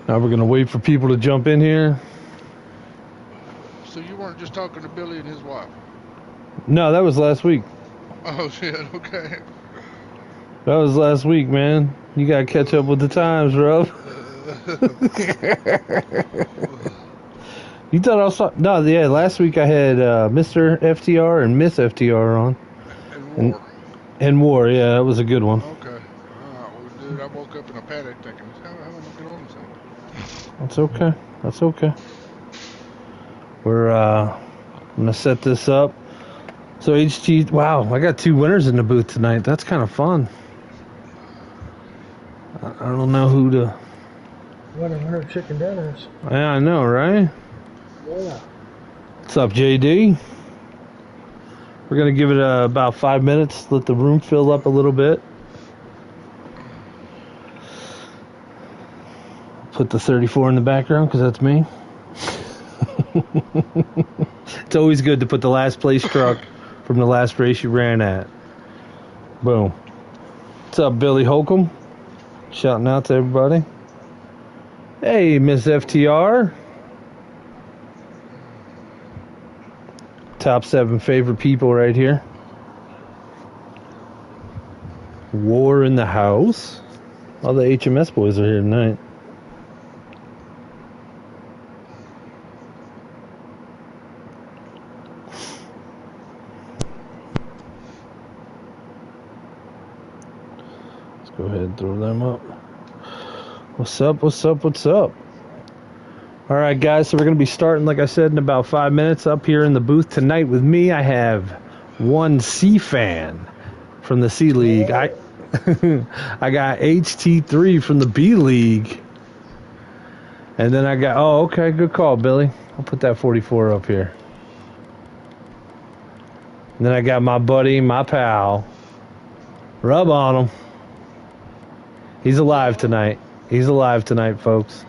Now we're gonna wait for people to jump in here. So you weren't just talking to Billy and his wife? No, that was last week. Oh shit. Okay. That was last week, man. You gotta catch up with the times, bro. You thought I was no, yeah. Last week I had Mr. FTR and Miss FTR on, And and war. War. Yeah, that was a good one. Okay. Well, dude, I woke up in a panic thinking, how am I get on this thing? That's okay. That's okay. We're I'm gonna set this up. So HT, wow, I got 2 winners in the booth tonight. That's kind of fun. I don't know who to. Winner chicken dinners. Yeah, I know, right? Yeah. What's up, JD? We're gonna give it about 5 minutes. Let the room fill up a little bit. Put the 34 in the background because that's me. It's always good to put the last place truck from the last race you ran at. Boom. What's up, Billy Holcomb? Shouting out to everybody. Hey, Miss FTR. Top 7 favorite people right here. War in the house. All the HMS boys are here tonight. Let's go ahead and throw them up. What's up, what's up, what's up? All right, guys, so we're going to be starting, like I said, in about 5 minutes up here in the booth tonight with me. I have one C-Fan from the C League. I got HT3 from the B League. And then I got, oh, okay, good call, Billy. I'll put that 44 up here. And then I got my buddy, my pal. Rub on him. He's alive tonight. He's alive tonight, folks.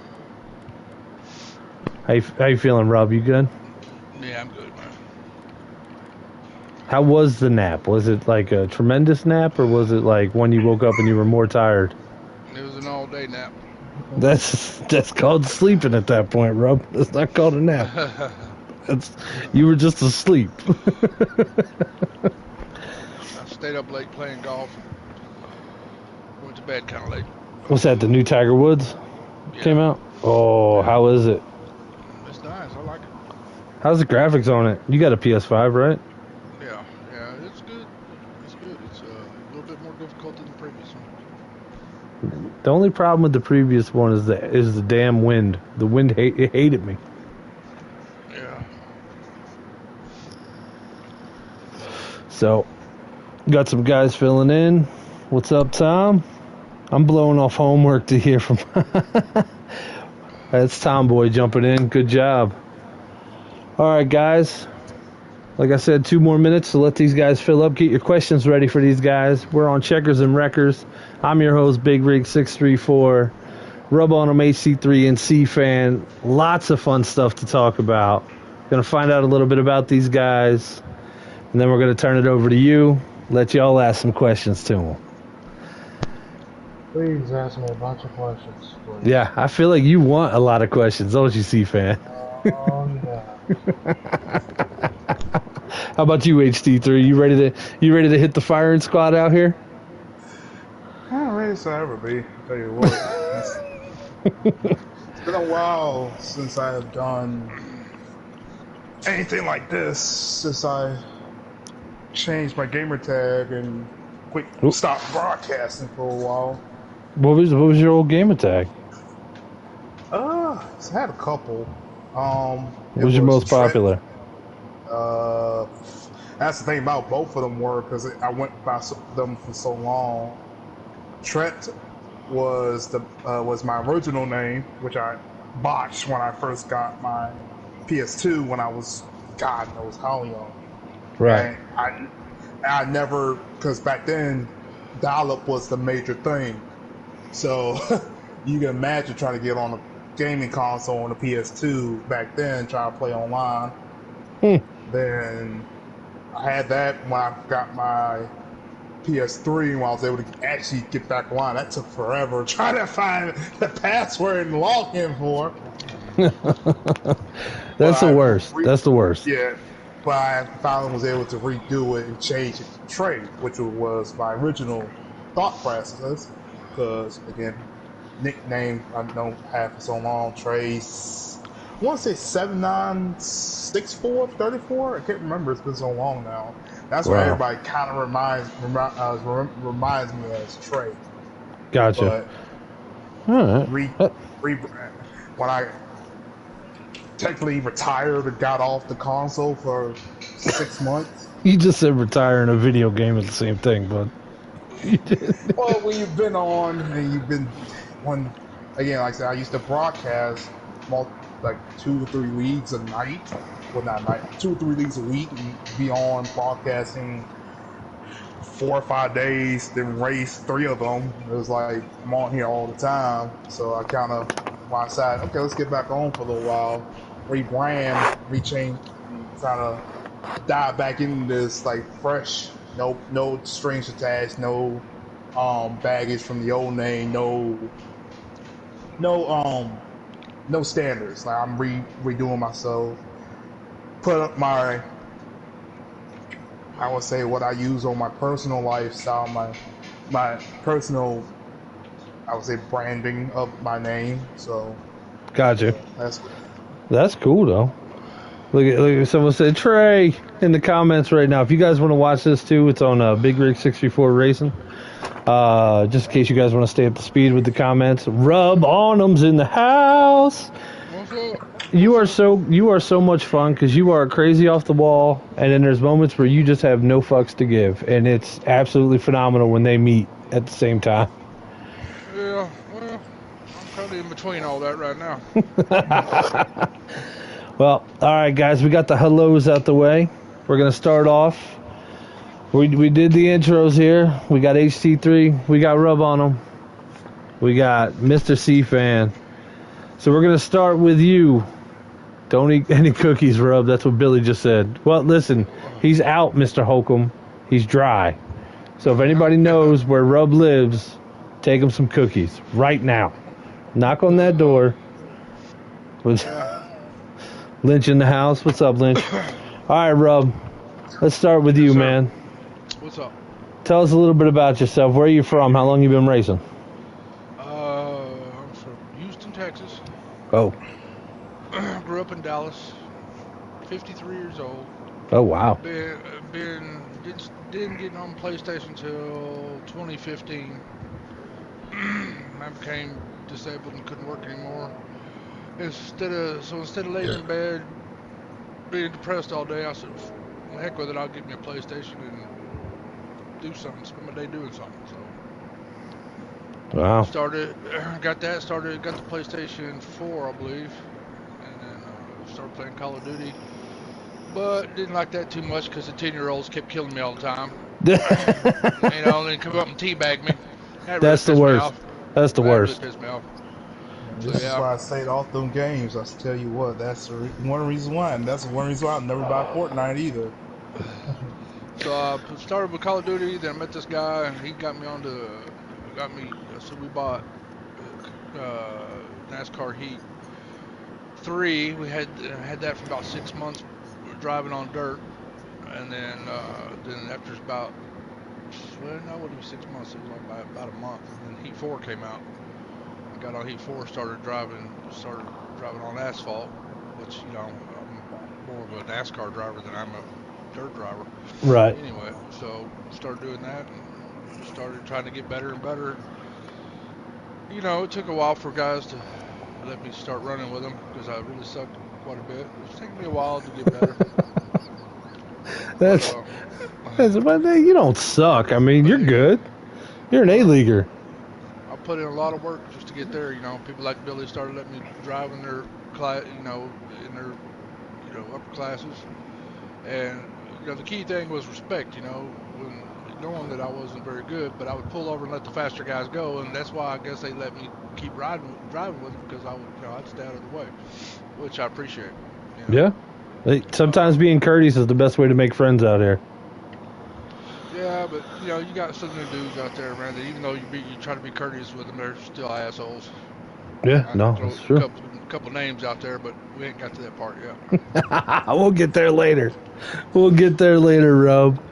How you feeling, Rob? You good? Yeah, I'm good, man. How was the nap? Was it like a tremendous nap, or was it like when you woke up and you were more tired? It was an all-day nap. That's called sleeping at that point, Rob. That's not called a nap. You were just asleep. I stayed up late playing golf. Went to bed kind of late. What's that? The new Tiger Woods came out? Oh, how is it? It's nice. I like it. How's the graphics on it? You got a PS5, right? Yeah, it's good. It's good. It's a little bit more difficult than the previous one. The only problem with the previous one is the damn wind. The wind it hated me. Yeah. So, got some guys filling in. What's up, Tom? I'm blowing off homework to hear from. That's Tomboy jumping in. Good job. All right, guys. Like I said, 2 more minutes to let these guys fill up. Get your questions ready for these guys. We're on Checkers and Wreckers. I'm your host, Big Rig 634. Rub on them, HC3 and C-Fan. Lots of fun stuff to talk about. Going to find out a little bit about these guys. And then we're going to turn it over to you. Let y'all ask some questions to them. Please ask me a bunch of questions. Please. Yeah, I feel like you want a lot of questions, don't you, C-Fan? Oh, yeah. How about you, HT3? You ready to hit the firing squad out here? I'm ready to ever be. I'll tell you what. It's been a while since I have done anything like this. Since I changed my gamer tag and stopped broadcasting for a while. What was your old game attack? I had a couple. What was your most popular? That's the thing about both of them were because I went by them for so long. Trent was my original name, which I botched when I first got my PS2 when I was God knows how young. Right. And I never, because back then dial-up was the major thing. So you can imagine trying to get on a gaming console on the PS2 back then, trying to play online. Then I had that when I got my PS3 when I was able to actually get back online. That took forever trying to find the password and log in for. That's the But worst. That's the worst. yeah, but I finally was able to redo it and change it to Trey, which was my original thought process. Because again, nickname I don't have for so long. Trey's, I want to say 796434. I can't remember. It's been so long now. That's why Wow. everybody kind of reminds me as Trey. Gotcha. But All re, right. re, when I technically retired and got off the console for 6 months. You just said retire in a video game is the same thing, but you did. Well, when you've been on and you've been when again, like I said, I used to broadcast like 2 or 3 leagues a night. Well, not a night, 2 or 3 leagues a week, and be on broadcasting 4 or 5 days, then race 3 of them. It was like I'm on here all the time, so I kind of when I decided, okay, let's get back on for a little while, rebrand, rechange, kind of dive back into this like fresh, no strings attached, no baggage from the old name, no standards. Like I'm redoing myself, put up my, I would say what I use on my personal lifestyle, my personal, I would say branding of my name. So Gotcha. that's That's cool though. Look at someone said Trey in the comments right now. If you guys want to watch this too, it's on Big Rig 64 Racing. Just in case you guys want to stay up to speed with the comments. Rub On'em's in the house. What's up? You are so much fun because you are crazy off the wall, and then there's moments where you just have no fucks to give, and it's absolutely phenomenal when they meet at the same time. Yeah, well, I'm kind of in between all that right now. Well, all right, guys, we got the hellos out the way. We're gonna start off. We did the intros here. We got HT3. We got Rub on them. We got Mr. C Fan. So we're gonna start with you. Don't eat any cookies, Rub. That's what Billy just said. Well, listen, he's out, Mr. Holcomb. He's dry. So if anybody knows where Rub lives, take him some cookies right now. Knock on that door. With Lynch in the house. What's up, Lynch? All right, Rub. Let's start with you, sir. man. What's up? Tell us a little bit about yourself. Where are you from? How long you been racing? I'm from Houston, Texas. Oh. Grew up in Dallas. 53 years old. Oh, wow. Didn't get on PlayStation until 2015. I became disabled and couldn't work anymore. Instead of laying in bed being depressed all day, I said, heck with it, I'll get me a PlayStation and do something, spend my day doing something. So Wow. got the PlayStation 4, I believe, and then started playing Call of Duty. But didn't like that too much because the 10-year-olds kept killing me all the time. And then come up and teabag me. That That's the really pissed me worst. off. That's the That worst. really pissed me off. This is why I say off them games. I tell you what, that's one reason why, and that's one reason why I'll never buy Fortnite either. So I started with Call of Duty, then I met this guy, and he got me so we bought NASCAR Heat 3. We had that for about 6 months, driving on dirt, and then after about, well, no, it wasn't 6 months, it was like about a month, and then Heat 4 came out. I got on Heat 4, started driving on asphalt, which, I'm more of a NASCAR driver than I'm a dirt driver. Right. Anyway, so started doing that and started trying to get better and better. It took a while for guys to let me start running with them because I really sucked quite a bit. It's taken me a while to get better. That's but you don't suck. I mean, you're good. You're an A-leaguer. I put in a lot of work just to get there. People like Billy started letting me drive in their class, in their upper classes. And the key thing was respect. When knowing that I wasn't very good, but I would pull over and let the faster guys go, and that's why I guess they let me keep driving with them because I'd stay out of the way, which I appreciate. Yeah. Sometimes being courteous is the best way to make friends out here. Yeah, but you know, you got some good dudes out there, man. That even though you try to be courteous with them, they're still assholes. Yeah, I can no, throw that's a true. couple names out there, but we ain't got to that part yet. We'll get there later. We'll get there later, Rob.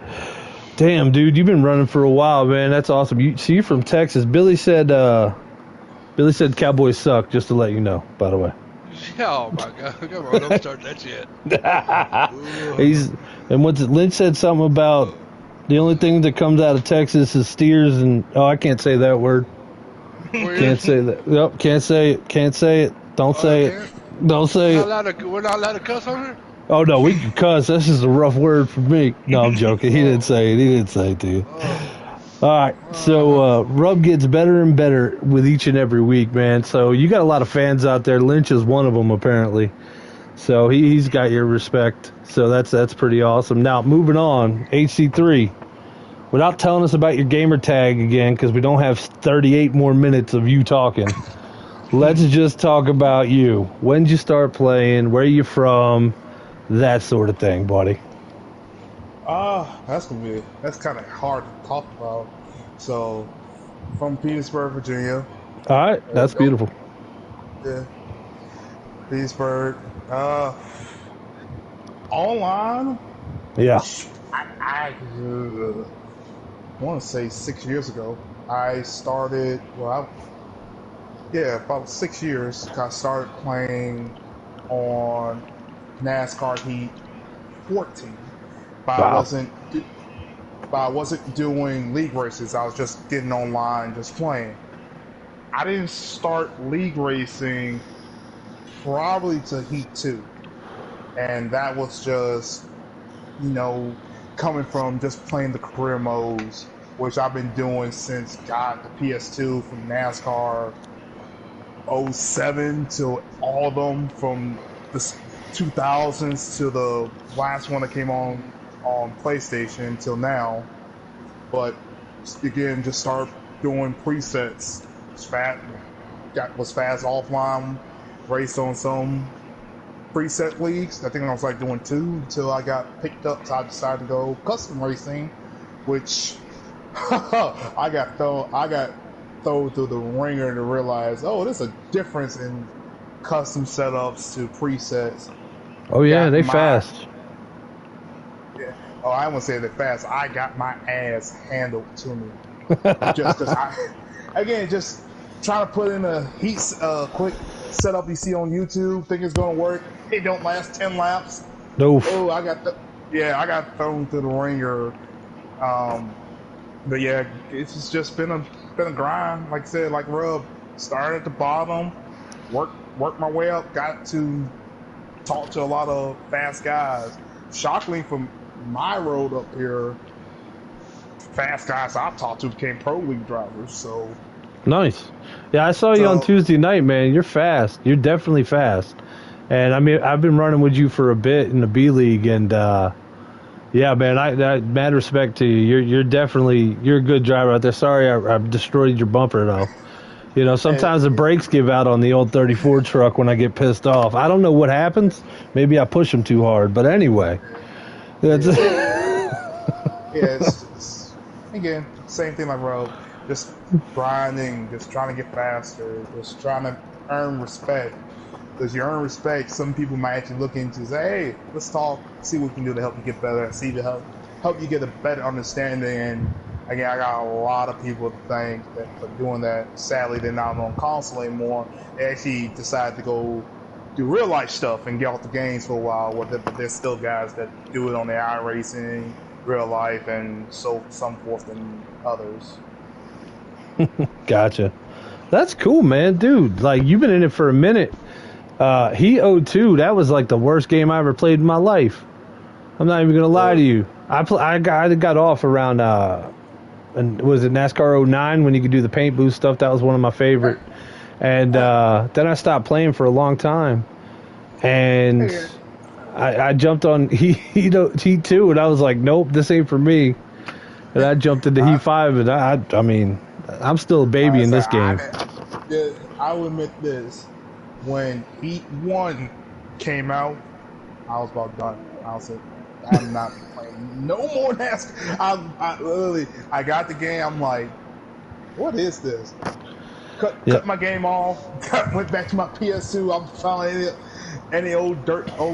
Damn, dude, you've been running for a while, man. That's awesome. You're from Texas. Billy said Cowboys suck, just to let you know, by the way. Yeah, oh my God, come on, don't start that shit. He's and what's it, Lynch said something about the only thing that comes out of Texas is steers and I can't say that word. Can't say that. Yep, can't say it. Can't say it. Don't say it. Can't. Don't say it. We're not allowed to cuss on here. Oh no, we can cuss. This is a rough word for me. No, I'm joking. He didn't say it. He didn't say it to you. All right, so Rub gets better and better with each and every week, man. So you got a lot of fans out there. Lynch is one of them, apparently. So he's got your respect. So that's pretty awesome. Now moving on, HC3. Without telling us about your gamer tag again, because we don't have 38 more minutes of you talking. Let's just talk about you. When did you start playing? Where are you from? That sort of thing, buddy. That's kind of hard to talk about. So, from Petersburg, Virginia. All right, that's beautiful. Yeah, Petersburg. Online. Yeah. I want to say 6 years ago. I started. About 6 years. I started playing on NASCAR Heat 14, but Wow. I wasn't doing league races. I was just getting online, just playing. I didn't start league racing probably to Heat 2, and that was just coming from just playing the career modes, which I've been doing since the PS2 from NASCAR 07 to all of them from the 2000s to the last one that came on PlayStation until now. But again, just start doing presets. Was fast offline, raced on some preset leagues. I think I was like doing 2 until I got picked up, so I decided to go custom racing, which I got thrown through the ringer to realize, there's a difference in custom setups to presets. Oh yeah, they fast. Yeah. Oh, I won't say they're fast. I got my ass handled to me. Just trying to put in a heat quick setup you see on YouTube, think it's gonna work. It don't last 10 laps. Oof. Oh, I got thrown through the ringer. But yeah, it's just been a grind. Like I said, like Rub, started at the bottom, worked my way up, got to talk to a lot of fast guys. Shockingly, from my road up here, fast guys I've talked to became pro league drivers. So nice. Yeah, I saw you on Tuesday night, man. You're fast. You're definitely fast. And I mean, I've been running with you for a bit in the B League, and yeah, man, I mad respect to you. You're a good driver out there. Sorry, I destroyed your bumper though. You know, sometimes the brakes give out on the old 34 truck when I get pissed off. I don't know what happens. Maybe I push them too hard. But anyway, that's it's again same thing like Rob. Just grinding, just trying to get faster, just trying to earn respect. Because you earn respect, some people might actually look into and say, hey, let's talk, see what we can do to help you get better, see to help you get a better understanding. And again, I got a lot of people to thank that for doing that. Sadly, they're not on console anymore. They actually decided to go do real life stuff and get off the games for a while. But there's still guys that do it on their iRacing, real life, and so forth than others. Gotcha. That's cool, man, dude. Like, you've been in it for a minute. Heat 02, that was like the worst game I ever played in my life. I'm not even gonna lie to you. I got off around and was it NASCAR 09 when you could do the paint boost stuff? That was one of my favorite. And then I stopped playing for a long time, and I jumped on Heat 2, and I was like, nope, this ain't for me. And I jumped into Heat 5, and I mean, I'm still a baby in this game. I will admit this. When Heat 1 came out, I was about done. I I'm not playing no more NASCAR. I got the game. I'm like, what is this? Cut my game off. Went back to my PS2. I'm following any old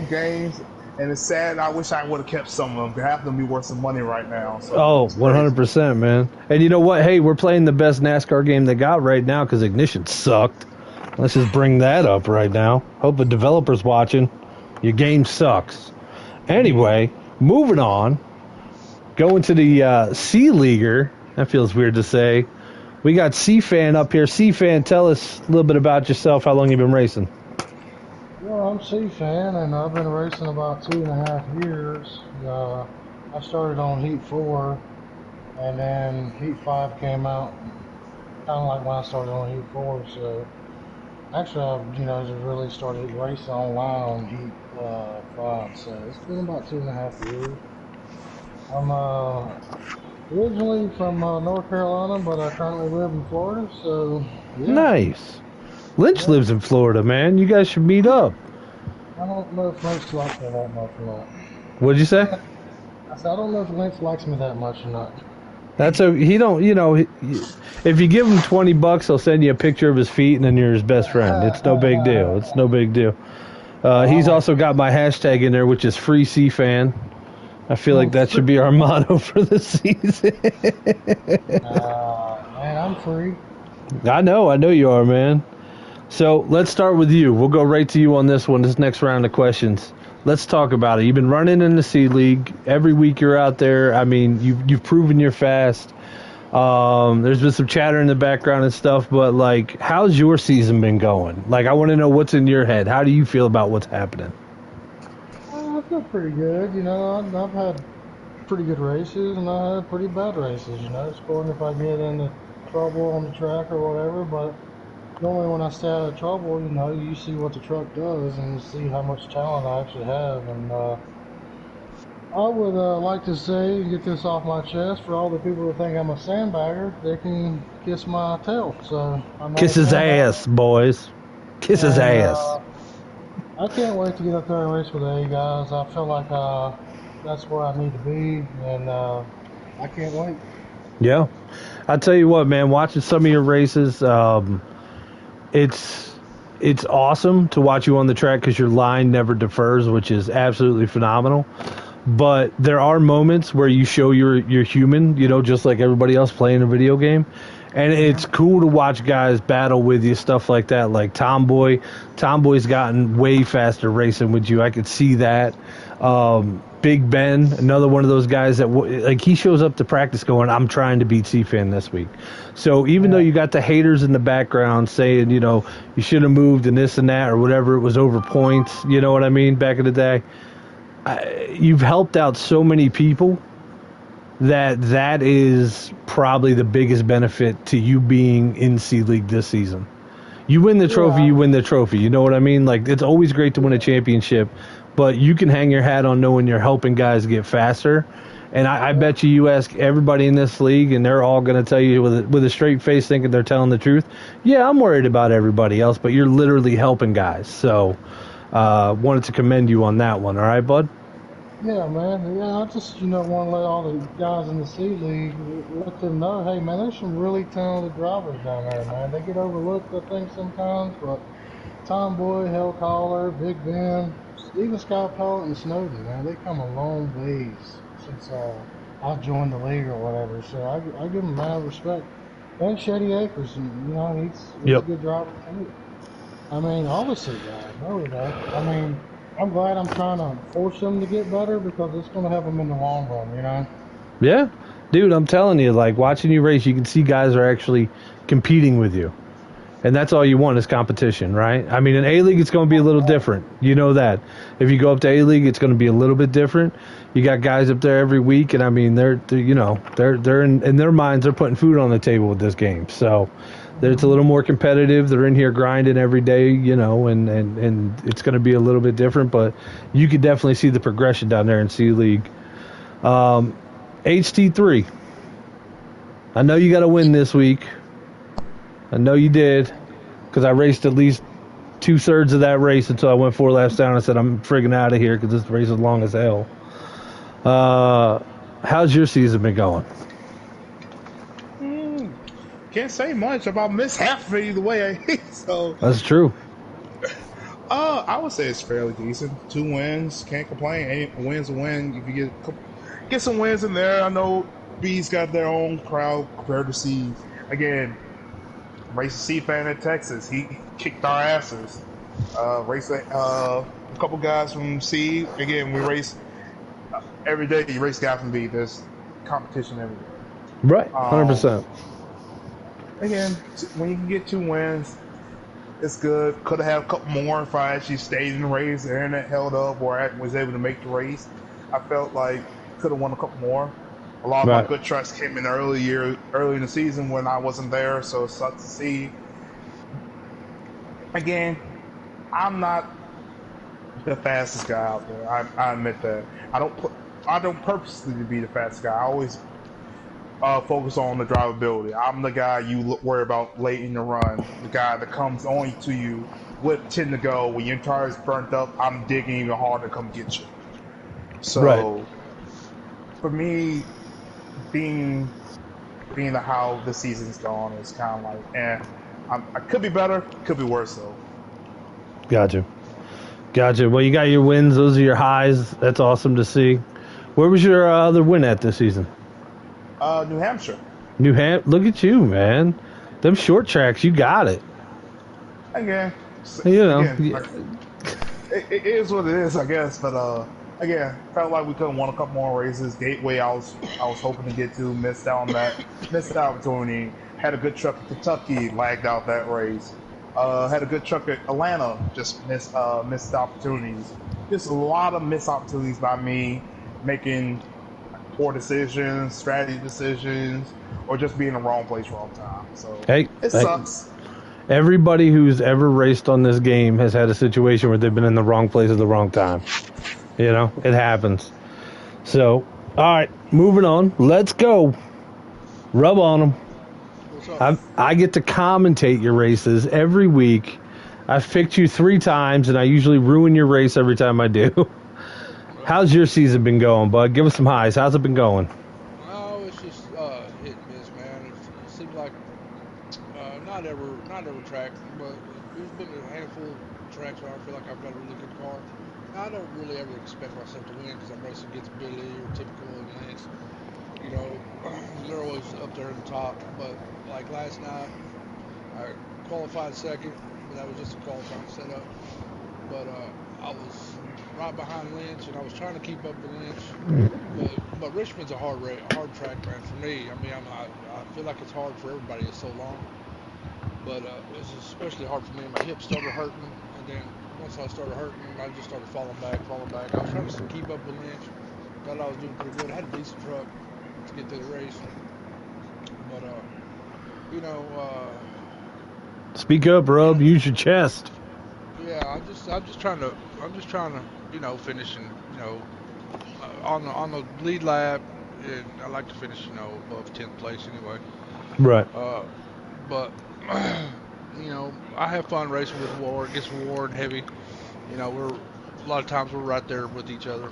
games. And it's sad. I wish I would have kept some of them. Half of them be worth some money right now. So 100%, man. And you know what? Hey, we're playing the best NASCAR game they got right now because Ignition sucked. Let's just bring that up right now. Hope the developer's watching. Your game sucks. Anyway, moving on. Going to the C-Leaguer. That feels weird to say. We got C-Fan up here. C-Fan, tell us a little bit about yourself. How long you been racing? Well, I'm C-Fan, and I've been racing about 2.5 years. I started on Heat 4, and then Heat 5 came out, kind of like when I started on Heat 4. So, actually, I just really started racing online on Heat 5. So, it's been about 2.5 years. I'm originally from North Carolina, but I currently live in Florida, so yeah. Nice. Lynch lives in Florida, man. You guys should meet up. I don't know if Lynch likes me that much or not. What'd you say? I said, I don't know if Lynch likes me that much or not. That's he don't, if you give him $20, he'll send you a picture of his feet and then you're his best friend. It's no big deal. It's no big deal. He's also got my hashtag in there, which is free C-Fan. I feel like that should be our motto for the season. Man, I'm free. I know you are, man. So let's start with you. We'll go right to you on this one, this next round of questions. Let's talk about it. You've been running in the C-League. Every week you're out there. I mean, you've proven you're fast. There's been some chatter in the background and stuff, but, like, how's your season been going? Like, I want to know what's in your head. How do you feel about what's happening? I feel pretty good. I've had pretty good races, and I had pretty bad races. It's going if I get into trouble on the track or whatever, but normally when I stay out of trouble, you see what the truck does and you see how much talent I actually have. And I would like to say, get this off my chest, for all the people that think I'm a sandbagger, they can kiss my tail. So kiss his ass, boys. Kiss his ass. I can't wait to get up there and race with A guys. I feel like that's where I need to be, and I can't wait. Yeah. I'll tell you what, man, watching some of your races, it's awesome to watch you on the track because your line never defers, which is absolutely phenomenal. But there are moments where you show you're human, just like everybody else playing a video game. And it's cool to watch guys battle with you, stuff like that, like Tomboy. Tomboy's gotten way faster racing with you. I could see that. Big Ben, another one of those guys that, he shows up to practice going, I'm trying to beat C-Fan this week. So even though you got the haters in the background saying, you should have moved and this and that or whatever, it was over points, you know what I mean, back in the day, you've helped out so many people that is probably the biggest benefit to you being in C-League this season. You win the trophy, you win the trophy. You know what I mean? Like, it's always great to win a championship, but you can hang your hat on knowing you're helping guys get faster. And I bet you ask everybody in this league, and they're all going to tell you with a straight face thinking they're telling the truth. Yeah, I'm worried about everybody else, but you're literally helping guys. So wanted to commend you on that one. All right, bud? Yeah, man. Yeah, I just, want to let all the guys in the C-League, let them know, hey, man, there's some really talented drivers down there, man. They get overlooked, I think, sometimes, but Tomboy, Hellcaller, Big Ben, even Scott Pellet and Snowden, man, they come a long ways since I've joined the league or whatever. So I give them mad respect. And Shady Acres, he's a good driver too. I mean, obviously, guys, know that. I mean, I'm glad I'm trying to force them to get better because it's going to help them in the long run, Yeah. Dude, I'm telling you, like, watching you race, you can see guys are actually competing with you. And that's all you want is competition, right? I mean, in A-League, it's going to be a little different. You know that. If you go up to A-League, it's going to be a little bit different. You got guys up there every week, and I mean, they're in their minds, they're putting food on the table with this game. So it's a little more competitive. They're in here grinding every day, and it's going to be a little bit different. But you could definitely see the progression down there in C-League. HT3. I know you got to win this week. I know you did, because I raced at least 2/3 of that race until I went 4 laps down and said, I'm friggin' out of here because this race is long as hell. How's your season been going? Can't say much about miss half of it either way. So, That's true. I would say it's fairly decent. 2 wins, can't complain. Any win's a win. If you get some wins in there, I know B's got their own crowd compared to C. Again, race a C fan in Texas. He kicked our asses. Race a couple guys from C. Again, we race every day. You race a guy from B. There's competition every day. Right, 100%. Again, when you can get 2 wins, it's good. Could have had a couple more if I actually stayed in the race. The internet held up, or I was able to make the race. I felt like could have won a couple more. A lot of my good trucks came in early in the season when I wasn't there, so it sucks to see. Again, I'm not the fastest guy out there. I admit that. I don't purposely be the fastest guy. I always focus on the drivability. I'm the guy you worry about late in the run. The guy that comes on to you with 10 to go. When your tire's burnt up, I'm digging even harder to come get you. So, for me, being how the season's gone is kind of like, I could be better, could be worse though. Gotcha. Well, you got your wins. Those are your highs. That's awesome to see. Where was your other win at this season? New Hampshire. Look at you, man. Them short tracks, you got it. Again, it is what it is, I guess. But again, felt like we could have won a couple more races. Gateway, I was hoping to get to, missed the opportunity. Had a good truck at Kentucky, lagged out that race. Had a good truck at Atlanta, just missed opportunities. Just a lot of missed opportunities by me, making poor decisions, strategy decisions, or just being in the wrong place, wrong time. So it sucks. Everybody who's ever raced on this game has had a situation where they've been in the wrong place at the wrong time. You know, it happens. So, all right, moving on. Let's go. Rub on them. I get to commentate your races every week. I've picked you 3 times, and I usually ruin your race every time I do. How's your season been going, bud? Give us some highs. How's it been going? Oh, it's just hit and miss, man. It seems like not every track, but there's been a handful of tracks where I feel like I've got a really good car. I don't really ever expect myself to win because I'm racing against Billy or Typical and Lance. You know, they're always up there in the top. But like last night, I qualified second, but that was just a qualifying setup. But I was right behind Lynch, and I was trying to keep up with Lynch. But Richmond's a hard track, man, for me. I mean, I feel like it's hard for everybody. It's so long. But it's especially hard for me. My hips started hurting, and then once I started hurting, I just started falling back. I was trying to keep up with Lynch. Thought I was doing pretty good. I had a decent truck to get through the race. But, you know... Speak up, Rob. Use your chest. Yeah, I'm just trying to, you know, finish and, you know, on the lead lap, and I like to finish, you know, above 10th place anyway. Right. But you know, I have fun racing with Ward. Against Ward and Heavy. You know, a lot of times we're right there with each other,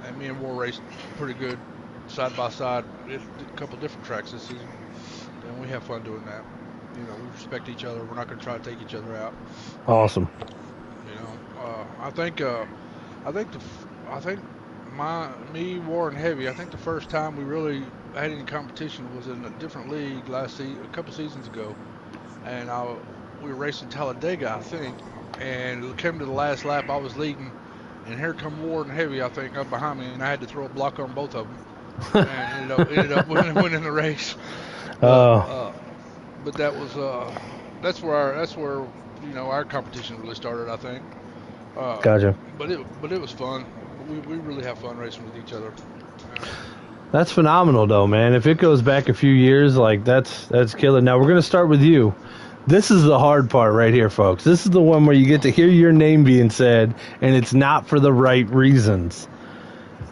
and me and Ward raced pretty good side by side at a couple different tracks this season, and we have fun doing that. You know, we respect each other. We're not going to try to take each other out. Awesome. You know, I think me, Warren, Heavy. I think the first time we really had any competition was in a different league a couple seasons ago, and we were racing Talladega, I think, and it came to the last lap. I was leading, and here come Warren Heavy, I think, up behind me, and I had to throw a block on both of them, and ended up winning the race. But that was that's where you know our competition really started, I think. Gotcha. But it was fun. We really have fun racing with each other. That's phenomenal, though, man. If it goes back a few years, like that's killer. Now we're gonna start with you. This is the hard part right here, folks. This is the one where you get to hear your name being said, and it's not for the right reasons.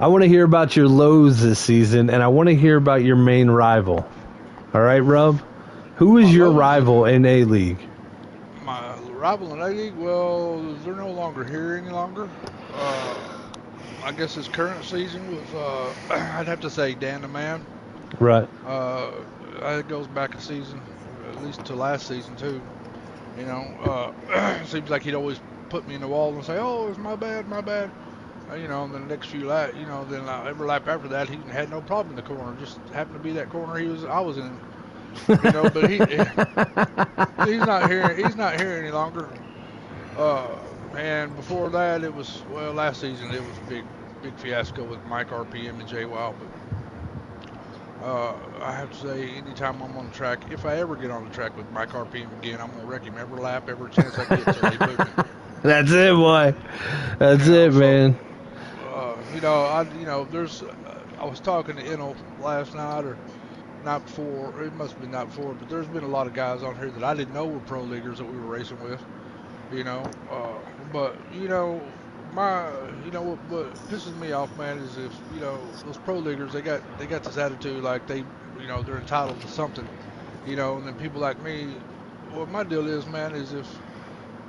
I want to hear about your lows this season, and I want to hear about your main rival. All right, Rub? Who is your rival in A-League? My rival in A-League? Well, they're no longer here any longer. I guess his current season was, I'd have to say Dan the Man. Right. Uh, it goes back a season, at least to last season too. You know, seems like he'd always put me in the wall and say, "Oh, it's my bad, my bad." You know, and the next few lap, you know, then every lap after that, he had no problem in the corner. Just happened to be that corner I was in. You know, but he's not here. He's not here any longer. And before that, it was last season it was a big fiasco with Mike RPM and Jay Wild. But I have to say, anytime I'm on the track, if I ever get on the track with Mike RPM again, I'm gonna wreck him every lap, every chance I get till they boot me. That's it, boy. That's it, man. There's. I was talking to Eno last night or night before. It must have been night before, but there's been a lot of guys on here that I didn't know were pro leaguers that we were racing with. You know, but what pisses me off, man, is if those pro leaguers they got this attitude like they're entitled to something, and then people like me. What my deal is, man, is if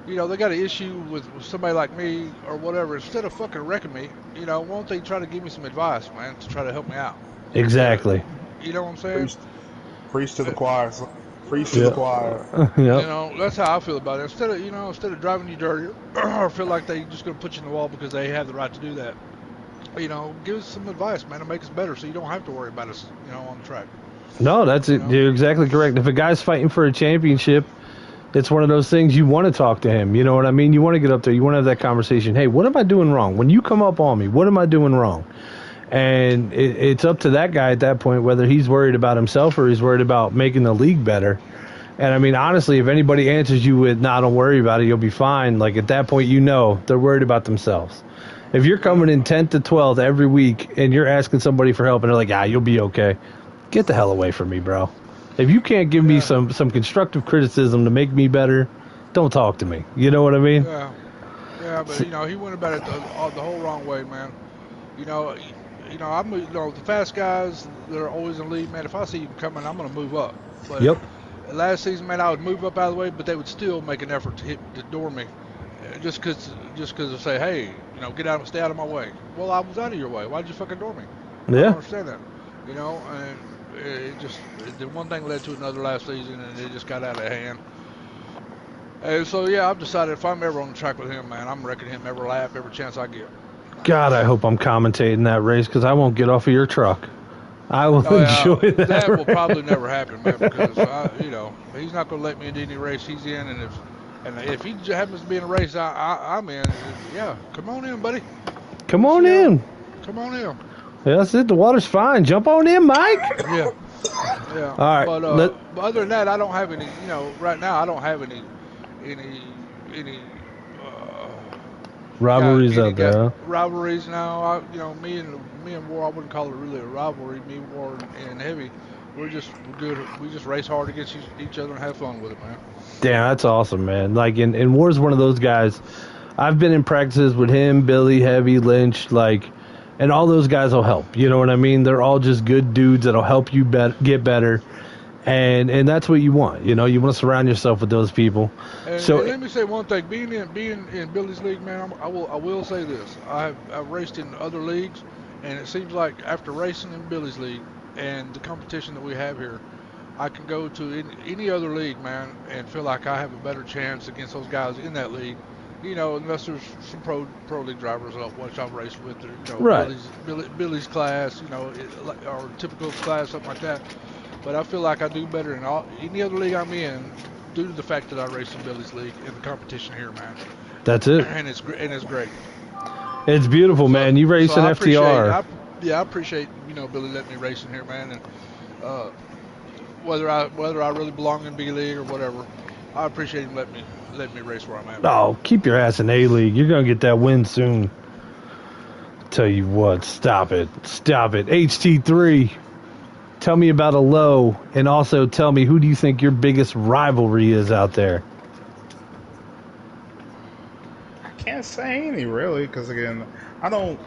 they got an issue with somebody like me or whatever, instead of fucking wrecking me, won't they try to give me some advice, man, to try to help me out? Exactly. You know what I'm saying? Preach to the choir. Preach to the choir. Yep. That's how I feel about it. Instead of driving you dirty or feel like they just going to put you in the wall because they have the right to do that, give us some advice, man, to make us better so you don't have to worry about us, on the track. No, that's it. You're exactly correct. If a guy's fighting for a championship, it's one of those things you want to talk to him. You know what I mean? You want to get up there. You want to have that conversation. Hey, what am I doing wrong? When you come up on me, what am I doing wrong? And it's up to that guy at that point whether he's worried about himself or he's worried about making the league better. And I mean, honestly, if anybody answers you with, "Nah, don't worry about it, you'll be fine," like at that point, they're worried about themselves. If you're coming in 10th to 12th every week and you're asking somebody for help and they're like, "Ah, you'll be okay," get the hell away from me, bro. If you can't give me some constructive criticism to make me better, don't talk to me. You know what I mean? Yeah, but he went about it the whole wrong way, man. The fast guys that are always in the lead, man. If I see them coming, I'm gonna move up. But yep. Last season, man, I would move up out of the way, but they would still make an effort to door me, just because they say, "Hey, get out, stay out of my way." Well, I was out of your way. Why'd you fucking door me? Yeah. I don't understand that. And the one thing led to another last season, and it just got out of hand. And so, yeah, I've decided if I'm ever on the track with him, man, I'm wrecking him every lap, every chance I get. God, I hope I'm commentating that race because I won't get off of your truck. I will enjoy that. That will probably never happen, man, because he's not going to let me into any race he's in, and if he happens to be in a race I'm in, yeah, come on in, buddy. Come on in. Come on in. Yeah, that's it. The water's fine. Jump on in, Mike. Yeah. All right. But other than that, I don't have any. Right now I don't have any rivalries out there. Huh? Rivalries now. Me and War, I wouldn't call it really a rivalry. Me, War, and Heavy, we're good. We just race hard against each other and have fun with it, man. Damn, that's awesome, man. Like, and War's one of those guys. I've been in practices with him, Billy, Heavy, Lynch, and all those guys will help. You know what I mean? They're all just good dudes that'll help you get better. And that's what you want. You want to surround yourself with those people. And let me say one thing. Being in Billy's league, man, I will say this. I've raced in other leagues, and it seems like after racing in Billy's league and the competition that we have here, I can go to any other league, man, and feel like I have a better chance against those guys in that league. Unless there's some pro league drivers which I've raced with, right. Billy's class, or typical class, something like that. But I feel like I do better in any other league I'm in due to the fact that I race in Billy's league and the competition here, man. That's it. And it's great. It's beautiful, man. You race in FTR. I appreciate Billy letting me race in here, man. And whether I really belong in B league or whatever, I appreciate him letting me race where I'm at. Oh, keep your ass in A league. You're gonna get that win soon. Tell you what, stop it. HT3. Tell me about a low, and also tell me who do you think your biggest rivalry is out there? I can't say any really, because again, I don't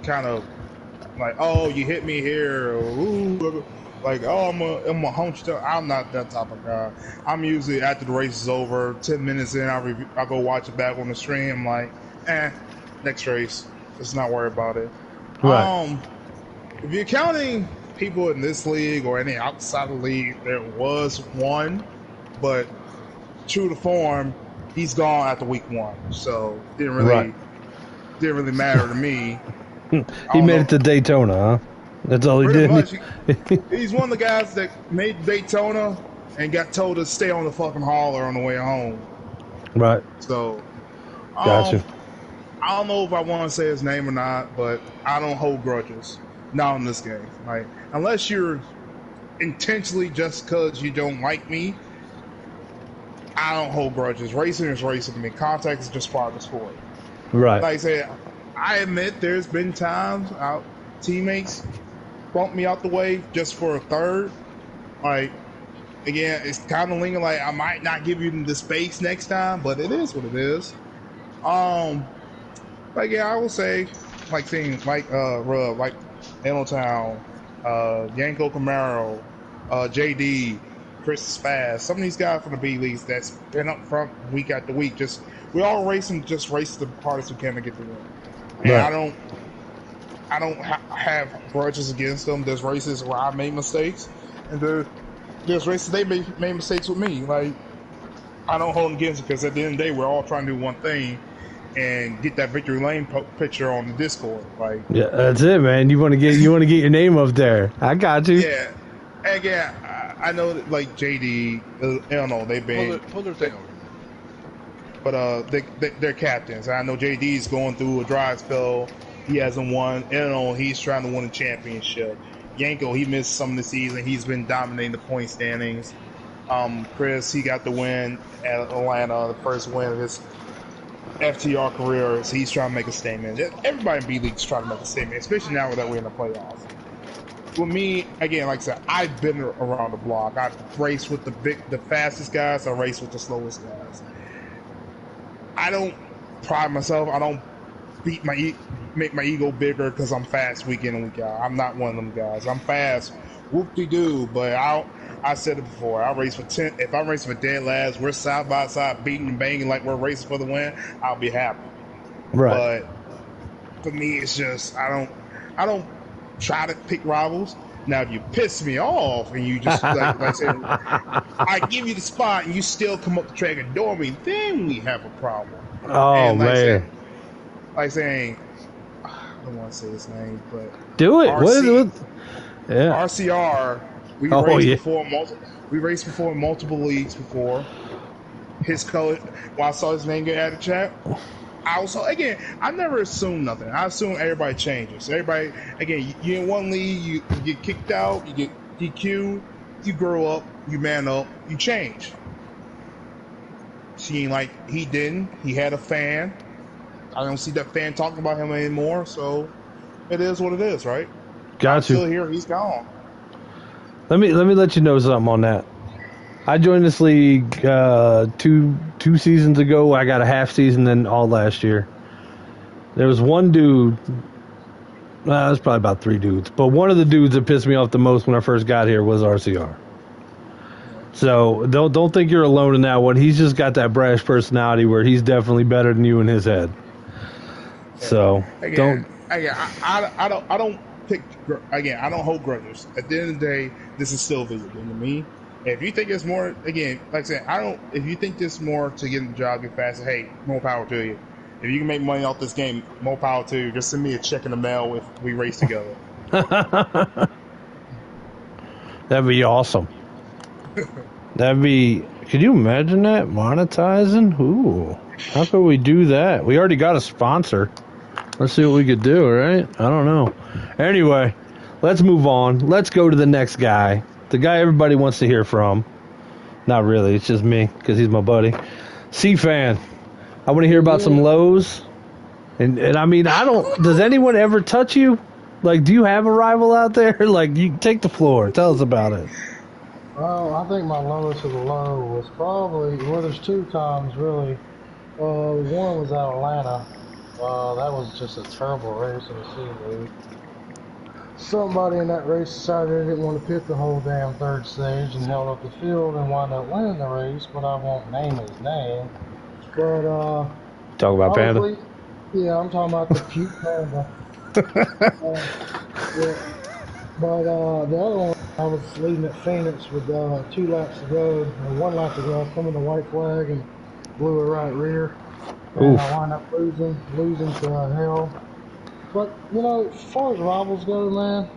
kind of like, oh, you hit me here, or ooh, like, oh, I'm a hunch. I'm not that type of guy. I'm usually after the race is over, 10 minutes in, I go watch it back on the stream. I'm like, next race. Let's not worry about it. Right. If you're counting people in this league or any outside of the league, there was one, but true to form, he's gone after week 1, so didn't really matter to me. He made it to Daytona, huh? That's all he Pretty did. much, he's one of the guys that made Daytona and got told to stay on the fucking hauler on the way home. Right. So, Gotcha. I don't know if I want to say his name or not, but I don't hold grudges. Not in this game. Like, unless you're intentionally just because you don't like me, I don't hold grudges. Racing is racing to me. Contact is just part of the sport. Right. Like I said, I admit there's been times our teammates bump me out the way just for a third. Like, again, it's kind of lingering. Like, I might not give you the space next time, but it is what it is. Like, yeah, I will say, like things like Rub, like Enotown, Yanko Camaro, JD, Chris Spaz, some of these guys from the B leagues that's been up front week after week. Just we all race the hardest we can to get the win. And Right. I don't have grudges against them. There's races where I made mistakes, and there's races they made mistakes with me. Like, I don't hold them against it because at the end of the day, we're all trying to do one thing and get that victory lane picture on the Discord. Like, Yeah, that's it, man. You want to get your name up there. I got you. yeah, and again, I know that, like JD, I don't know, they've been Pull their thing over. but they're captains. I know JD's going through a dry spell. He hasn't won. He's trying to win a championship. Yanko, he missed some of the season. He's been dominating the point standings. Chris, he got the win at Atlanta, the first win of his FTR career. So he's trying to make a statement. Everybody in B League's trying to make a statement, especially now that we're in the playoffs. With me, again, like I said, I've been around the block. I've raced with the fastest guys. I raced with the slowest guys. I don't pride myself. I don't make my ego bigger because I'm fast week in and week out. I'm not one of them guys. I'm fast, whoop-de-doo, but I said it before. I race for 10. If I'm racing for dead last, we're side by side, beating and banging like we're racing for the win, I'll be happy. Right. But for me, it's just I don't try to pick rivals. Now, if you piss me off and you just like I said, I give you the spot and you still come up the track and door me, then we have a problem. Oh, and man. Saying, I don't want to say his name, but Do it. What is it? Yeah. RCR. We raced before in multiple leagues before. His color. When I saw his name get added chat, I never assume nothing. I assume everybody changes. Everybody, again, you in one league, you get kicked out, you get DQ, you grow up, you man up, you change. Seeing like he didn't. He had a fan. I don't see that fan talking about him anymore, so it is what it is, right? Got I'm you. still here, he's gone. Let me let you know something on that. I joined this league two seasons ago. I got a half season, then all last year. There was one dude. It was probably about 3 dudes, but one of the dudes that pissed me off the most when I first got here was RCR. So don't think you're alone in that one. He's just got that brash personality where he's definitely better than you in his head. So Again, I don't pick. Again, I don't hold grudges. At the end of the day, this is still video game to me. If you think it's more, again, like I said, if you think there's more to get in the job, get faster, hey, more power to you. If you can make money off this game, more power to you. Just send me a check in the mail if we race together. That'd be awesome. Could you imagine that? Monetizing? Ooh. How could we do that? We already got a sponsor. Let's see what we could do, right? I don't know. Anyway, let's move on. Let's go to the next guy. The guy everybody wants to hear from. Not really. It's just me because he's my buddy. C-Fan. I want to hear about some lows. And I mean, does anyone ever touch you? Like, do you have a rival out there? Like, you take the floor. Tell us about it. Well, I think my lowest of the low was probably, well, there's 2 times really. One was at Atlanta. That was just a terrible race in the C League. Somebody in that race decided they didn't want to pit the whole damn 3rd stage and held up the field and wound up winning the race, but I won't name his name. But Talk about Panda. Yeah, I'm talking about the cute panda. Yeah. But the other one, I was leading at Phoenix with 2 laps to go, or 1 lap to go. I was coming to white flag and blew a right rear, and I Oof. wound up losing to hell. But as far as rivals go, man,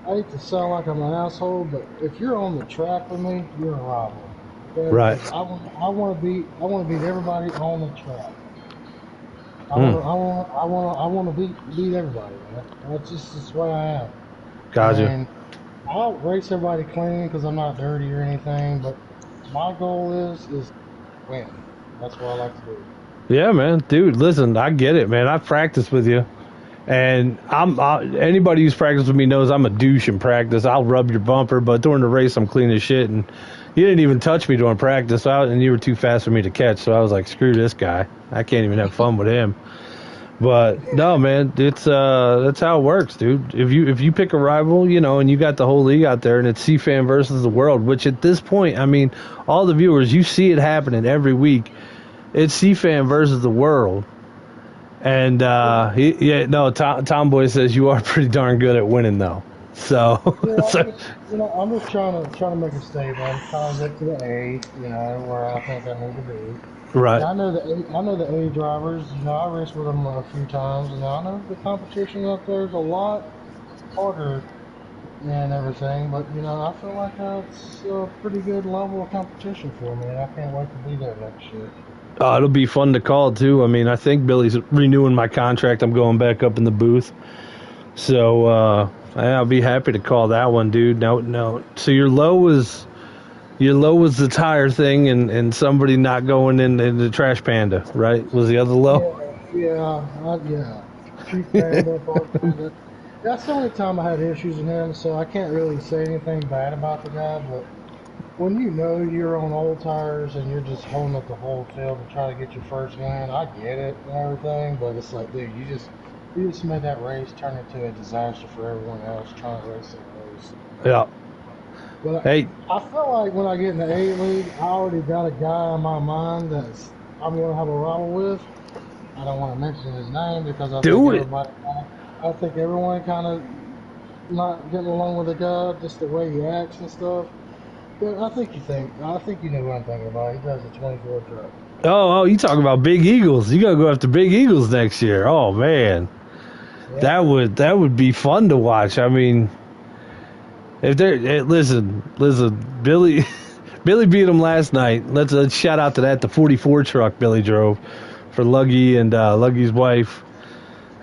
I hate to sound like I'm an asshole, but if you're on the track with me, you're a rival. Okay? Right. Because I want to beat everybody on the track. Hmm. I want to beat everybody, man. That's the way I am. Gotcha. And I'll race everybody clean because I'm not dirty or anything, but my goal is win. That's what I like to do. Yeah, man, dude. Listen, I get it, man. I've practiced with you, and anybody who's practiced with me knows I'm a douche in practice. I'll rub your bumper, but during the race, I'm clean as shit. And you didn't even touch me during practice, and you were too fast for me to catch. So I was like, screw this guy. I can't even have fun with him. But no, man, it's that's how it works, dude. If you pick a rival, and you got the whole league out there, and it's C-Fan versus the world, which at this point, I mean, all the viewers, you see it happening every week. It's C-Fan versus the world. And Tomboy says you are pretty darn good at winning, though. So, I'm just trying to make a statement. I'm trying to get to the A, where I think I need to be. right. Yeah, I know the A drivers. I raced with them a few times, and I know the competition up there is a lot harder and everything. But I feel like it's a pretty good level of competition for me, and I can't wait to be there next year. It'll be fun to call, too. I mean, I think Billy's renewing my contract. I'm going back up in the booth. So, I'll be happy to call that one, dude. No. So your low was the tire thing and somebody not going in the trash panda, right? Was the other low? Yeah. Cheap panda, panda. That's the only time I had issues with him, so I can't really say anything bad about the guy, but when you're on old tires and you're just holding up the whole field to try to get your first win, I get it and everything, but it's like, dude, you just made that race turn into a disaster for everyone else trying to race that race. Yeah. But Hey. I feel like when I get in the A League, I already got a guy in my mind that I'm going to have a rival with. I don't want to mention his name because I think everyone kind of not getting along with the guy, just the way he acts and stuff. But I think you know what I'm thinking about. He drives a 24 truck. Oh, you talking about Big Eagles? You gotta go after Big Eagles next year. Oh man, yeah. That would be fun to watch. I mean, if listen, Billy beat him last night. Let's shout out to that. The 44 truck Billy drove for Luggy and Luggy's wife,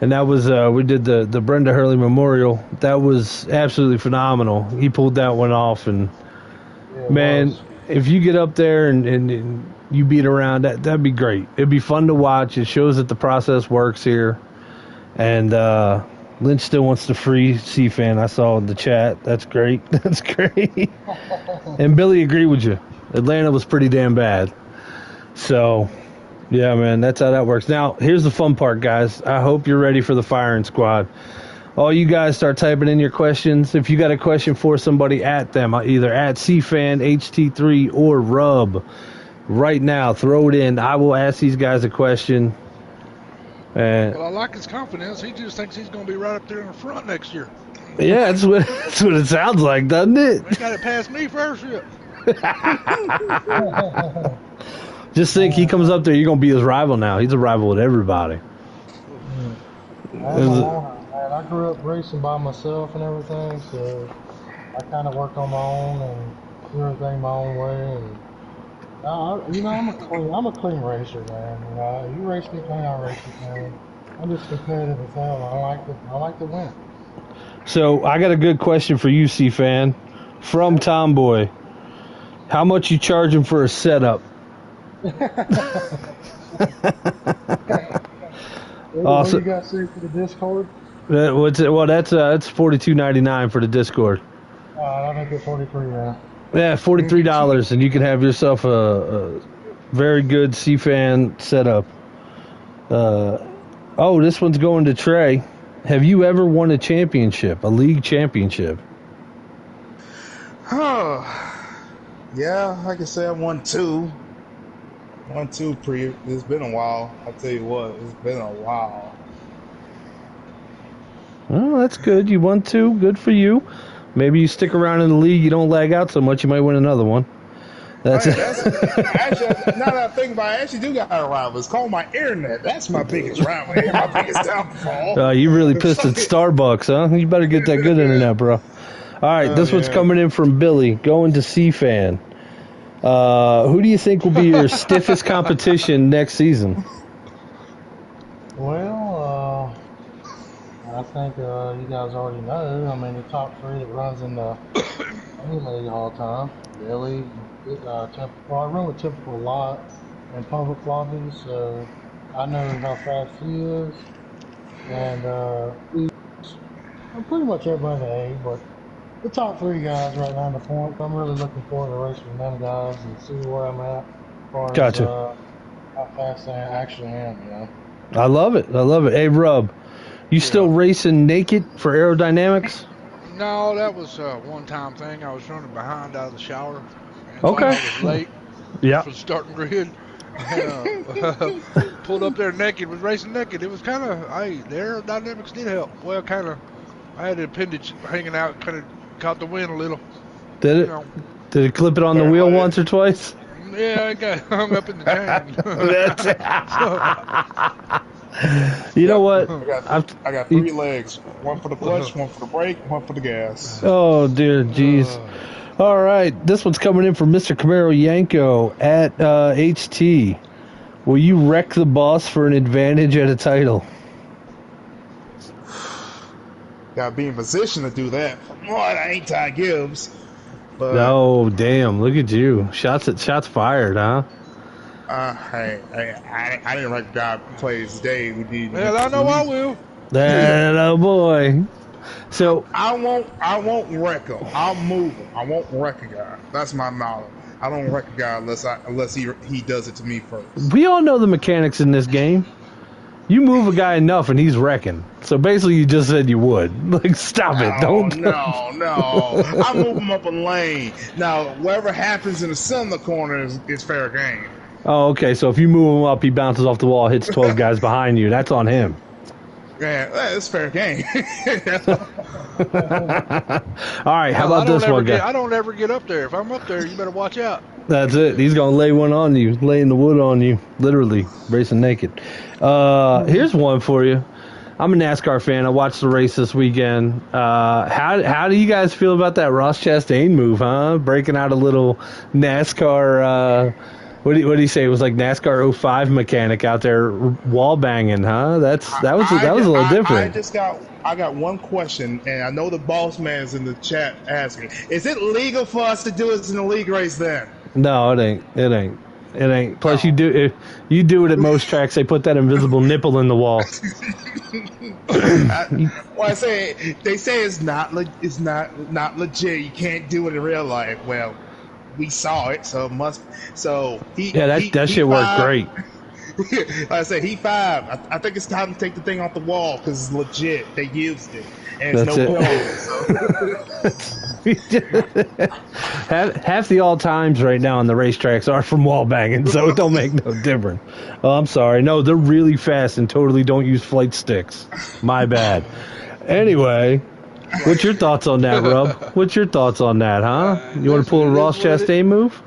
and that was we did the Brenda Hurley Memorial. That was absolutely phenomenal. He pulled that one off, and man, if you get up there and you beat around, that'd be great. It'd be fun to watch. It shows that the process works here. And Lynch still wants the free C-Fan. I saw in the chat. That's great. That's great. And Billy agreed with you. Atlanta was pretty damn bad. So, yeah, man, that's how that works. Now, here's the fun part, guys. I hope you're ready for the firing squad. All you guys start typing in your questions. If you got a question for somebody, at them, either at C-Fan, HT3, or Rub. Right now, throw it in. I will ask these guys a question. Well, I like his confidence. He just thinks he's going to be right up there in the front next year. Yeah, that's what it sounds like, doesn't it? He got it past me first. Just think, he comes up there, you're going to be his rival now. He's a rival with everybody. I grew up racing by myself and everything, so I kind of work on my own and do everything my own way. And I'm a clean racer, man. You race me clean, I race you clean. I'm just competitive as hell. I like to win. So I got a good question for you, C-Fan, from Tomboy. How much you charging for a setup? What you got saved for the Discord? What's it? Well, that's $42.99 for the Discord. I'll make it $43, man. Yeah, $43, and you can have yourself a very good C-Fan setup. This one's going to Trey. Have you ever won a championship, a league championship? Yeah, like I said, I won 2. 1-2 pre. It's been a while. I tell you what, it's been a while. Well, that's good. You won 2. Good for you. Maybe you stick around in the league. You don't lag out so much. You might win another one. That's Hey, it. actually, now that I think about it, I actually do got a rival. It's called my internet. That's my biggest rival. My biggest downfall. You really pissed at Starbucks, huh? You better get that good internet, bro. All right, this one's yeah. coming in from Billy, going to C-Fan. Who do you think will be your stiffest competition next season? Well, I think you guys already know. I mean, the top 3 that runs in the league all the time. Billy, well, I run with Typical a lot in public lobbies, so I know how fast he is. And I'm pretty much everybody A, but the top 3 guys right now in the point. I'm really looking forward to racing with them guys and see where I'm at as far Gotcha. as how fast I actually am, you know. I love it. I love it. Hey, Rub, you still racing naked for aerodynamics? No, that was a one-time thing. I was running behind out of the shower. And Okay. I was late Yeah. for the starting grid. Pulled up there naked, was racing naked. It was kind of, the aerodynamics did help. Well, kind of, I had an appendage hanging out, kind of caught the wind a little. Did You it? know, Did it clip it on the wheel once or twice? yeah, I got hung up in the chain. That's it. You know what? I got 3 legs. One for the clutch, one for the brake, one for the gas. Oh, dear jeez. All right, this one's coming in from Mr. Camaro Yanko at HT. Will you wreck the boss for an advantage at a title? Gotta be in position to do that. Well, I ain't Ty Gibbs. But, Oh, damn. Look at you. Shots fired, huh? I didn't like the guy who plays Dave. Who did, Well, I know I will. That oh boy. So I won't wreck him. I'll move him. I won't wreck a guy. That's my motto. I don't wreck a guy unless he does it to me first. we all know the mechanics in this game. You move a guy enough and he's wrecking. So basically you just said you would. Like, stop it. Don't. No. I move him up a lane. Now, whatever happens in the center of the corner is fair game. Oh, okay. So if you move him up, he bounces off the wall, hits 12 guys behind you. That's on him. Yeah, it's fair game. All right. How about this one, guy? I don't ever get up there. If I'm up there, you better watch out. That's it. He's going to lay one on you, laying the wood on you, literally, racing naked. Here's one for you. I'm a NASCAR fan. I watched the race this weekend. How do you guys feel about that Ross Chastain move, huh? Breaking out a little NASCAR, what did he say? It was like NASCAR 05 mechanic out there wall banging, huh? That was a little different. I got one question, and I know the boss man is in the chat asking: is it legal for us to do this in the league race then? No, it ain't. Plus, you do it at most tracks. They put that invisible nipple in the wall. They say it's not legit. You can't do it in real life. Well, we saw it, so it must. So that shit worked great. Like I said, he 5. I think it's time to take the thing off the wall because it's legit. They used it, and it's Half the all times right now on the racetracks are from wall banging, so it don't make no difference. Oh, I'm sorry. No, they're really fast and totally don't use flight sticks. My bad. Anyway, what's your thoughts on that, Rub? What's your thoughts on that, huh? You want to pull a Ross Chastain move?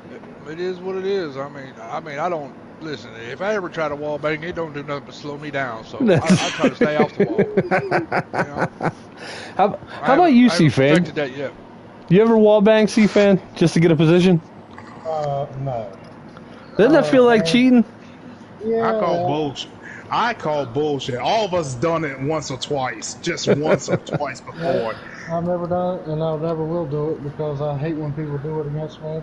It is what it is. I mean, I don't. Listen, if I ever try to wall bang, it don't do nothing but slow me down. So I try to stay off the wall. You know? How about you, C-Fan? I haven't perfected that yet. You ever wall bang, C-Fan, just to get a position? No. Doesn't that feel like cheating? Yeah. I call bullshit. All of us done it once or twice, just once or twice before. I've never done it, and I never will do it because I hate when people do it against me.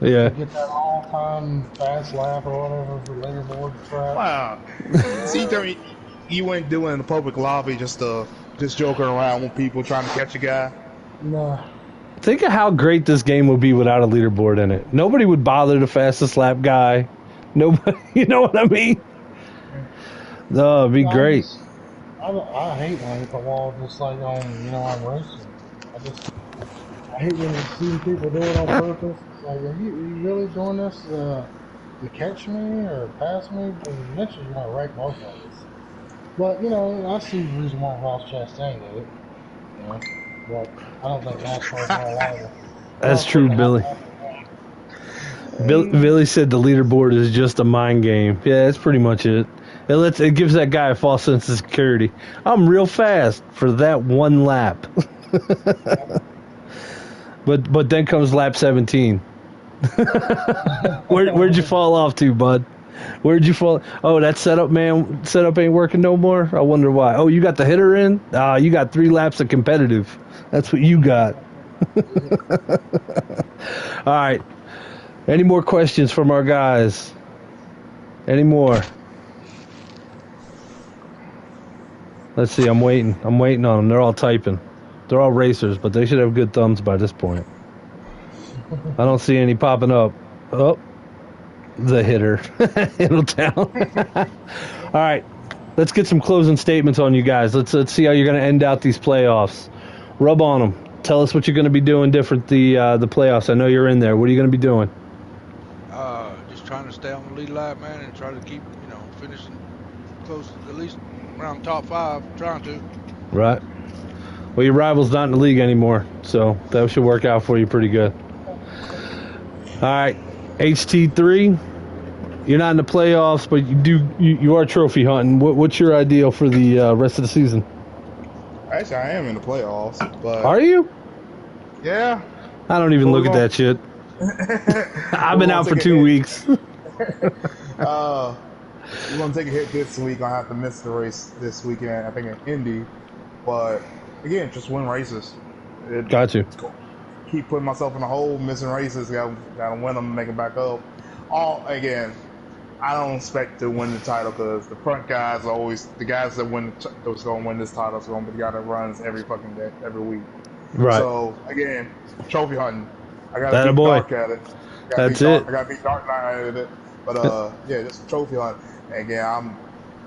Yeah. Get that all-time fast lap or whatever for leaderboard track. Wow. See, you wouldn't do it in the public lobby just joking around with people trying to catch a guy? No. Think of how great this game would be without a leaderboard in it. Nobody would bother the fastest lap guy. Nobody, you know what I mean? No, it'd be great. I hate when it's a wall just like on racing. I hate when you see people do it on purpose. It's like, are you really doing this? to catch me or pass me, but eventually you're going to wreck both of us. But, you know, I see the reason why Ross Chastain did it. You know, but I don't think NASCAR's going to That's true, Billy. Billy said the leaderboard is just a mind game. Yeah, that's pretty much it. It gives that guy a false sense of security. I'm real fast for that one lap. But then comes lap 17. Where'd you fall off to, bud? Where'd you fall? Oh, that setup ain't working no more. I wonder why. Oh, you got the hitter in? You got 3 laps of competitive. That's what you got. All right. Any more questions from our guys? Any more? Let's see. I'm waiting on them. They're all typing. They're all racers, but they should have good thumbs by this point. I don't see any popping up. Oh, the hitter. Hiddletown. All right. Let's get some closing statements on you guys. Let's see how you're going to end out these playoffs. Rub on them. Tell us what you're going to be doing different the playoffs. I know you're in there. What are you going to be doing? Just trying to stay on the lead lap, man, and try to keep, finishing close, at least around top 5. Trying to. Right. Well, your rival's not in the league anymore, so that should work out for you pretty good. All right, HT3. You're not in the playoffs, but you are trophy hunting. What's your ideal for the rest of the season? Actually, I am in the playoffs, but Are you? yeah. I don't even look at that shit. I've been out for 2 weeks. We're gonna take a hit this week. I have to miss the race this weekend. I think in Indy, but again, just win races. Got you. Keep putting myself in a hole, missing races. Gotta win them, and make it back up. Again, I don't expect to win the title because the front guys are always the guys that that's going to win this title. Is going to be the guy that runs every fucking day, every week. Right. So again, trophy hunting. I got That to a be boy. dark at it. That's it. I got to be dark knight at it. But yeah, just trophy hunting. And again, I'm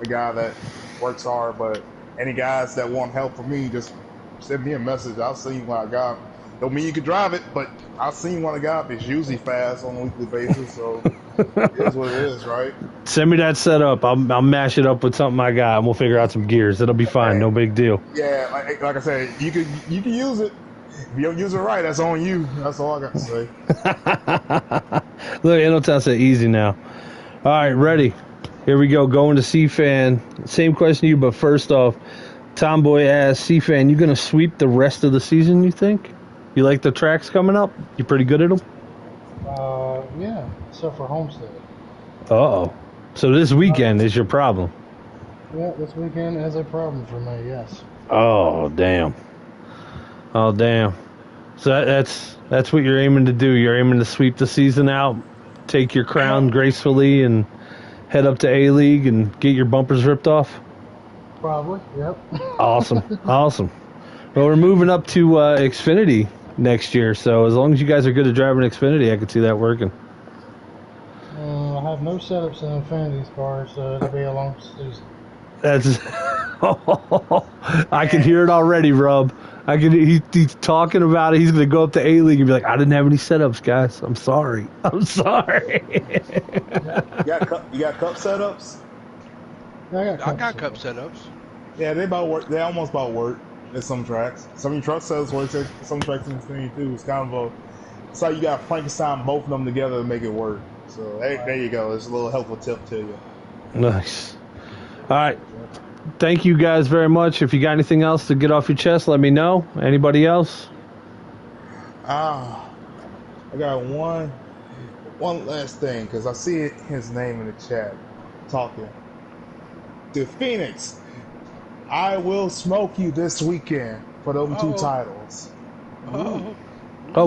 a guy that works hard. But any guys that want help from me, just send me a message. I'll see what I got. Don't mean you can drive it, but I've seen what I got. It's usually fast on a weekly basis, so it is what it is, right? Send me that setup. I'll mash it up with something I got, and we'll figure out some gears. It'll be fine. No big deal. Yeah, like I said, you can use it. If you don't use it right, that's on you. That's all I got to say. Look, Hiddletown said easy now. All right, ready. Here we go. Going to C-Fan. Same question to you, but first off, Tomboy asks, C-Fan, you going to sweep the rest of the season, you think? You like the tracks coming up? You pretty good at them? Yeah, except for Homestead. Uh-oh. So this weekend is your problem. Yeah, this weekend is a problem for me, yes. Oh, damn. Oh, damn. So that's what you're aiming to do. You're aiming to sweep the season out, take your crown gracefully, and head up to A-League and get your bumpers ripped off? Probably, yep. Awesome. Awesome. Well, we're moving up to Xfinity next year, so as long as you guys are good at driving Xfinity, I could see that working. I have no setups in Infinity's car, so it'll be a long season. That's I can hear it already, Rub. He's talking about it. He's going to go up to A-League and be like, I didn't have any setups, guys. I'm sorry. I'm sorry. You got cup setups? I got cup setups. Yeah, they almost about work at some tracks. Some truck setups work at some tracks in Xfinity too. It's kind of it's like you got Frankenstein both of them together to make it work. So there you go. It's a little helpful tip to you. Nice. All right. Thank you guys very much. If you got anything else to get off your chest, let me know. Anybody else? I got one last thing because I see his name in the chat talking. To Phoenix, I will smoke you this weekend for those 2 titles. Oh,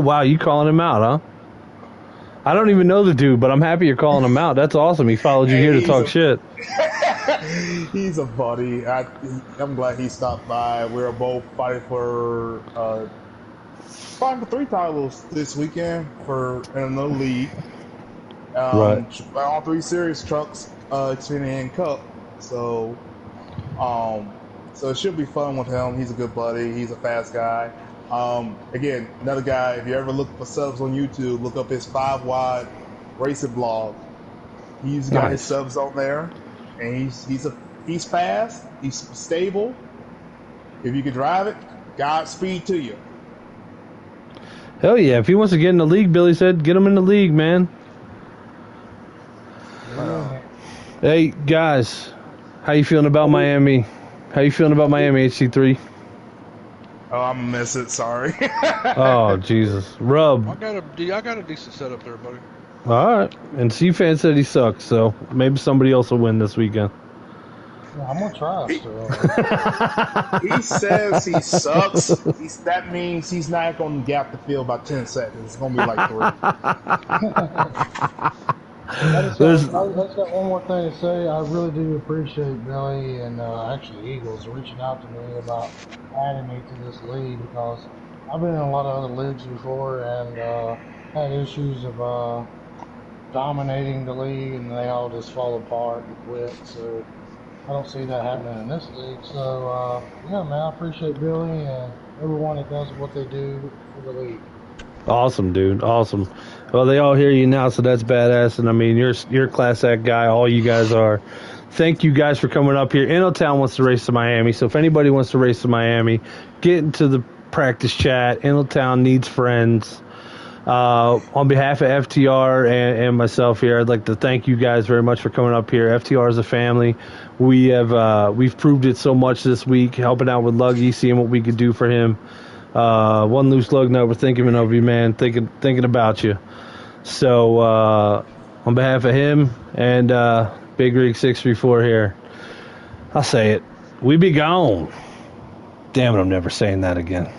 wow. You calling him out, huh? I don't even know the dude, but I'm happy you're calling him out. That's awesome. He followed you here to talk shit. He's a buddy. I'm glad he stopped by. We're both fighting for 3 titles this weekend in another league. Right. All 3 series trucks, Xfinity and Cup. So it should be fun with him. He's a good buddy. He's a fast guy. Again, another guy, if you ever look for subs on YouTube, look up his 5 Wide Racing blog. He's got his Nice. subs on there, and he's fast. He's stable. If you can drive it, Godspeed to you. Hell yeah! If he wants to get in the league, Billy said, get him in the league, man. Hey guys, how you feeling about Miami? How you feeling about Miami HC3? Oh, I'm gonna miss it. Sorry. Oh Jesus, Rub. I got a decent setup there, buddy. All right, and C-Fan said he sucks, so maybe somebody else will win this weekend. Yeah, I'm gonna try He- still. He says he sucks. That means he's not going to gap the field by 10 seconds. It's going to be like 3. I just There's- got one more thing to say. I really do appreciate Billy and actually Eagles reaching out to me about adding me to this league, because I've been in a lot of other leagues before and had issues of dominating the league, and they all just fall apart and quit. So I don't see that happening in this league. So yeah, man, I appreciate Billy and everyone that does what they do for the league. Awesome, dude. Awesome. Well, they all hear you now, so that's badass. And I mean, you're a class act guy. All you guys are. Thank you guys for coming up here. Innotown wants to race to Miami, so if anybody wants to race to Miami, get into the practice chat. Innotown needs friends. On behalf of FTR and myself here, I'd like to thank you guys very much for coming up here. FTR is a family. We've proved it so much this week, helping out with Luggy, seeing what we could do for him. One loose lug nut, we're thinking of you, man, thinking about you. So on behalf of him and Big Rig 634 here, I'll say it. We be gone. Damn it, I'm never saying that again.